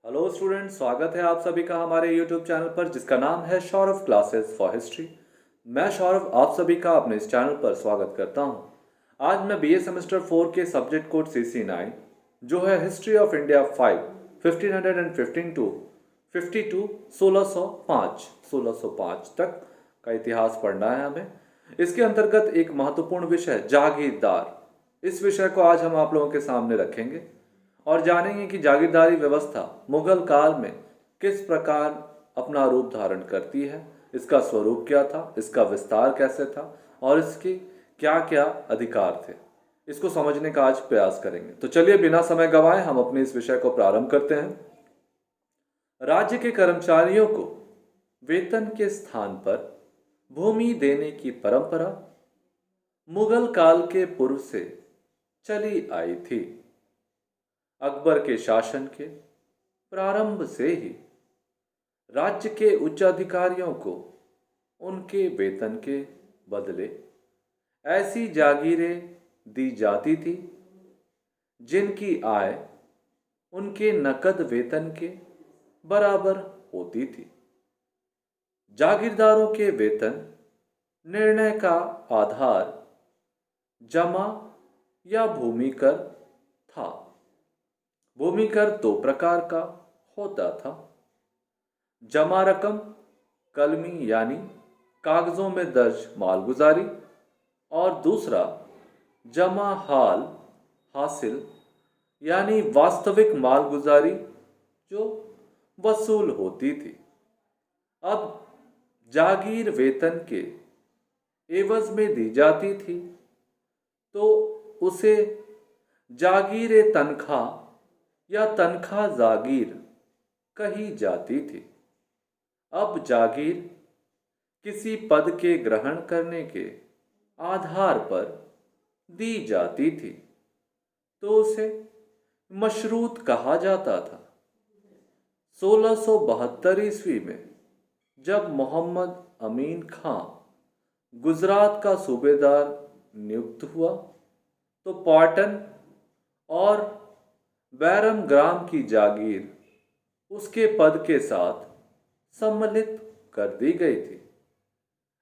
Hello student, स्वागत है आप सभी का हमारे यूट्यूब चैनल पर जिसका नाम है सौरभ क्लासेस फॉर हिस्ट्री। मैं सौरभ आप सभी का अपने इस चैनल पर स्वागत करता हूं। आज मैं बीए सेमेस्टर 4 के सब्जेक्ट कोड CC9 जो है हिस्ट्री ऑफ इंडिया 5 1515 टू 52 1605 तक का इतिहास पढ़ना है हमें। इसके अंतर्गत एक महत्वपूर्ण विषय जागीरदार, इस विषय को आज हम आप लोगों के सामने रखेंगे और जानेंगे कि जागीरदारी व्यवस्था मुगल काल में किस प्रकार अपना रूप धारण करती है, इसका स्वरूप क्या था, इसका विस्तार कैसे था और इसके क्या क्या अधिकार थे। इसको समझने का आज प्रयास करेंगे। तो चलिए बिना समय गंवाए हम अपने इस विषय को प्रारंभ करते हैं। राज्य के कर्मचारियों को वेतन के स्थान पर भूमि देने की परंपरा मुगल काल के पूर्व से चली आई थी। अकबर के शासन के प्रारंभ से ही राज्य के उच्च अधिकारियों को उनके वेतन के बदले ऐसी जागीरें दी जाती थी जिनकी आय उनके नकद वेतन के बराबर होती थी। जागीरदारों के वेतन निर्णय का आधार जमा या भूमि कर था। भूमि कर दो प्रकार का होता था। जमा रकम कलमी यानी कागजों में दर्ज मालगुजारी और दूसरा जमा हाल हासिल यानी वास्तविक मालगुजारी जो वसूल होती थी। अब जागीर वेतन के एवज में दी जाती थी तो उसे जागीर तनख्वाह या तनख्वाह जागीर कही जाती थी। अब जागीर किसी पद के ग्रहण करने के आधार पर दी जाती थी तो उसे मशरूत कहा जाता था। 1672 ईस्वी में जब मोहम्मद अमीन खां गुजरात का सूबेदार नियुक्त हुआ तो पाटन और बैरम ग्राम की जागीर उसके पद के साथ सम्मिलित कर दी गई थी।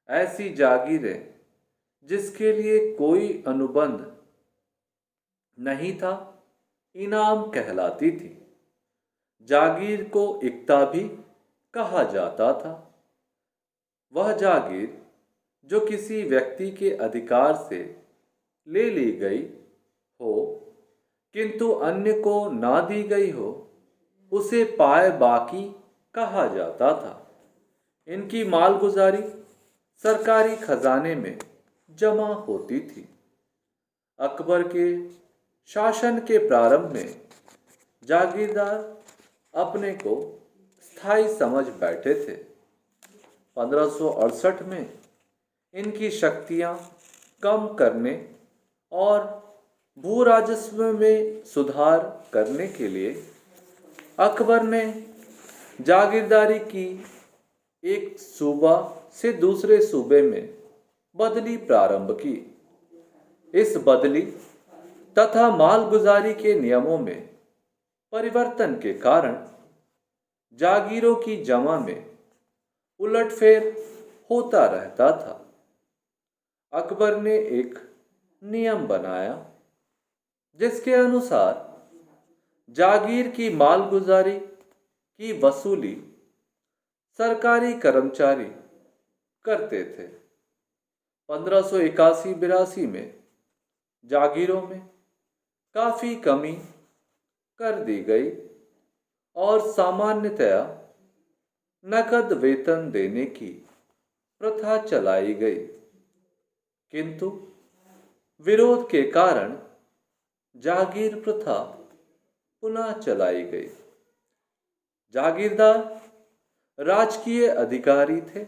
ऐसी जागीरें जिसके लिए कोई अनुबंध नहीं था इनाम कहलाती थी। जागीर को इक्ता भी कहा जाता था। वह जागीर जो किसी व्यक्ति के अधिकार से ले ली गई हो किंतु अन्य को ना दी गई हो उसे पाए बाकी कहा जाता था। इनकी मालगुजारी सरकारी खजाने में जमा होती थी। अकबर के शासन के प्रारंभ में जागीरदार अपने को स्थायी समझ बैठे थे। 1568 में इनकी शक्तियां कम करने और भू राजस्व में सुधार करने के लिए अकबर ने जागीरदारी की एक सूबा से दूसरे सूबे में बदली प्रारंभ की। इस बदली तथा मालगुजारी के नियमों में परिवर्तन के कारण जागीरों की जमा में उलटफेर होता रहता था। अकबर ने एक नियम बनाया जिसके अनुसार जागीर की मालगुजारी की वसूली सरकारी कर्मचारी करते थे। 1581-82 में जागीरों में काफी कमी कर दी गई और सामान्यतया नकद वेतन देने की प्रथा चलाई गई, किंतु विरोध के कारण जागीर प्रथा पुनः चलाई गई। जागीरदार राजकीय अधिकारी थे।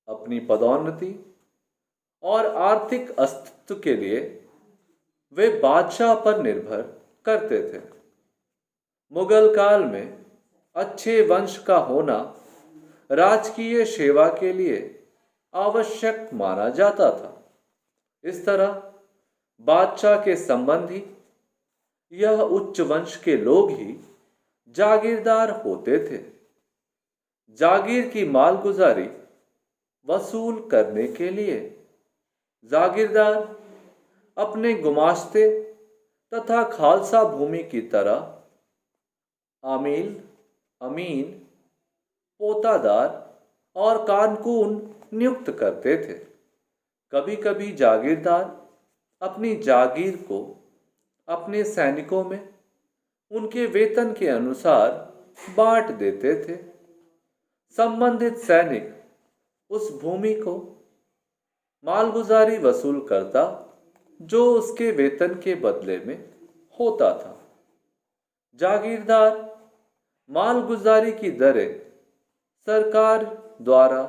अपनी पदोन्नति और आर्थिक अस्तित्व के लिए वे बादशाह पर निर्भर करते थे। मुगल काल में अच्छे वंश का होना राजकीय सेवा के लिए आवश्यक माना जाता था। इस तरह बादशाह के संबंधी यह उच्च वंश के लोग ही जागीरदार होते थे। जागीर की मालगुजारी वसूल करने के लिए जागीरदार अपने गुमाश्ते तथा खालसा भूमि की तरह आमील, अमीन, पोतादार और कानकून नियुक्त करते थे। कभी कभी जागीरदार अपनी जागीर को अपने सैनिकों में उनके वेतन के अनुसार बांट देते थे। संबंधित सैनिक उस भूमि को मालगुजारी वसूल करता जो उसके वेतन के बदले में होता था। जागीरदार मालगुजारी की दरें सरकार द्वारा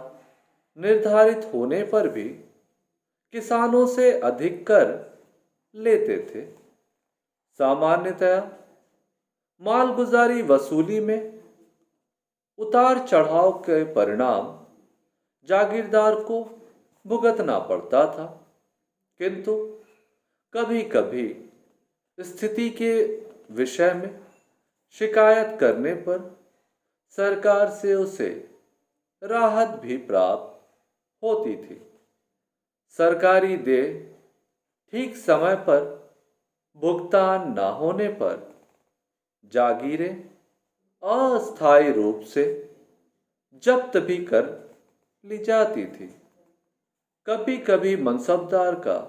निर्धारित होने पर भी किसानों से अधिक कर लेते थे। सामान्यतया मालगुजारी वसूली में उतार चढ़ाव के परिणाम जागीरदार को भुगतना पड़ता था, किंतु कभी कभी स्थिति के विषय में शिकायत करने पर सरकार से उसे राहत भी प्राप्त होती थी। सरकारी देय ठीक समय पर भुगतान न होने पर जागीरें अस्थायी रूप से जब्त भी कर ली जाती थी। कभी कभी मनसबदार का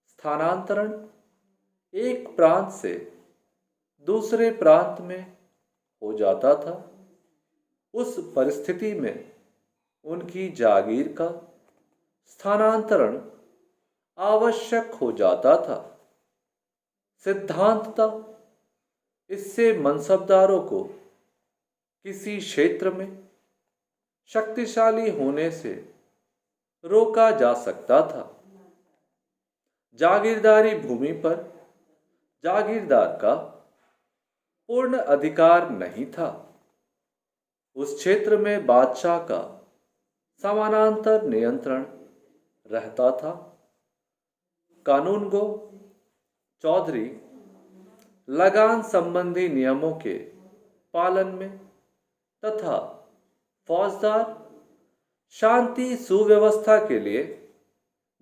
स्थानांतरण एक प्रांत से दूसरे प्रांत में हो जाता था। उस परिस्थिति में उनकी जागीर का स्थानांतरण आवश्यक हो जाता था। सिद्धांततः इससे मनसबदारों को किसी क्षेत्र में शक्तिशाली होने से रोका जा सकता था। जागीरदारी भूमि पर जागीरदार का पूर्ण अधिकार नहीं था। उस क्षेत्र में बादशाह का समानांतर नियंत्रण रहता था। कानूनगो चौधरी लगान संबंधी नियमों के पालन में तथा फौजदार शांति सुव्यवस्था के लिए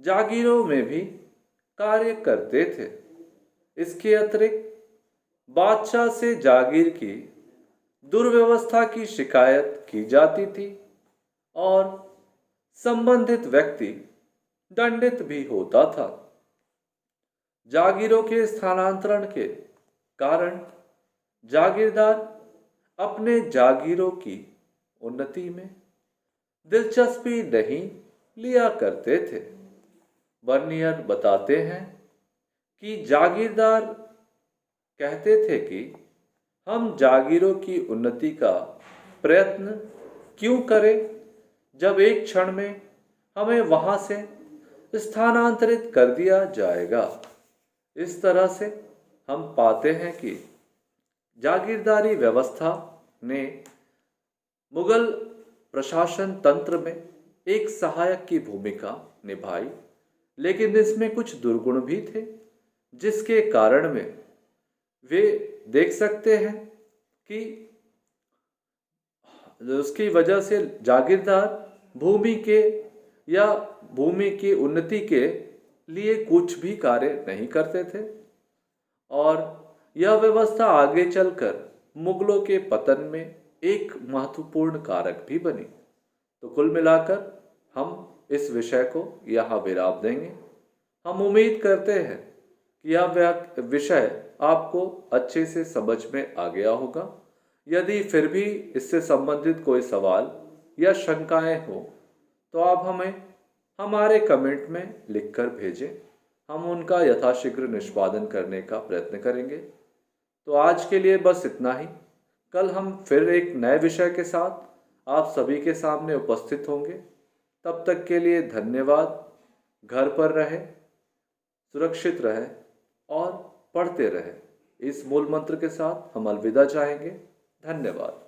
जागीरों में भी कार्य करते थे। इसके अतिरिक्त बादशाह से जागीर की दुर्व्यवस्था की शिकायत की जाती थी और संबंधित व्यक्ति दंडित भी होता था। जागीरों के स्थानांतरण के कारण जागीरदार अपने जागीरों की उन्नति में दिलचस्पी नहीं लिया करते थे। बर्नियर बताते हैं कि जागीरदार कहते थे कि हम जागीरों की उन्नति का प्रयत्न क्यों करें जब एक क्षण में हमें वहां से स्थानांतरित कर दिया जाएगा। इस तरह से हम पाते हैं कि जागीरदारी व्यवस्था ने मुगल प्रशासन तंत्र में एक सहायक की भूमिका निभाई, लेकिन इसमें कुछ दुर्गुण भी थे जिसके कारण में वे देख सकते हैं कि उसकी वजह से जागीरदार भूमि के या भूमि की उन्नति के लिए कुछ भी कार्य नहीं करते थे और यह व्यवस्था आगे चलकर मुगलों के पतन में एक महत्वपूर्ण कारक भी बनी। तो कुल मिलाकर हम इस विषय को यहाँ विराम देंगे। हम उम्मीद करते हैं कि यह विषय आपको अच्छे से समझ में आ गया होगा। यदि फिर भी इससे संबंधित कोई सवाल या शंकाएं हो तो आप हमें हमारे कमेंट में लिखकर भेजें। हम उनका यथाशीघ्र निष्पादन करने का प्रयत्न करेंगे। तो आज के लिए बस इतना ही। कल हम फिर एक नए विषय के साथ आप सभी के सामने उपस्थित होंगे। तब तक के लिए धन्यवाद। घर पर रहें, सुरक्षित रहें और पढ़ते रहें। इस मूल मंत्र के साथ हम अलविदा चाहेंगे। धन्यवाद।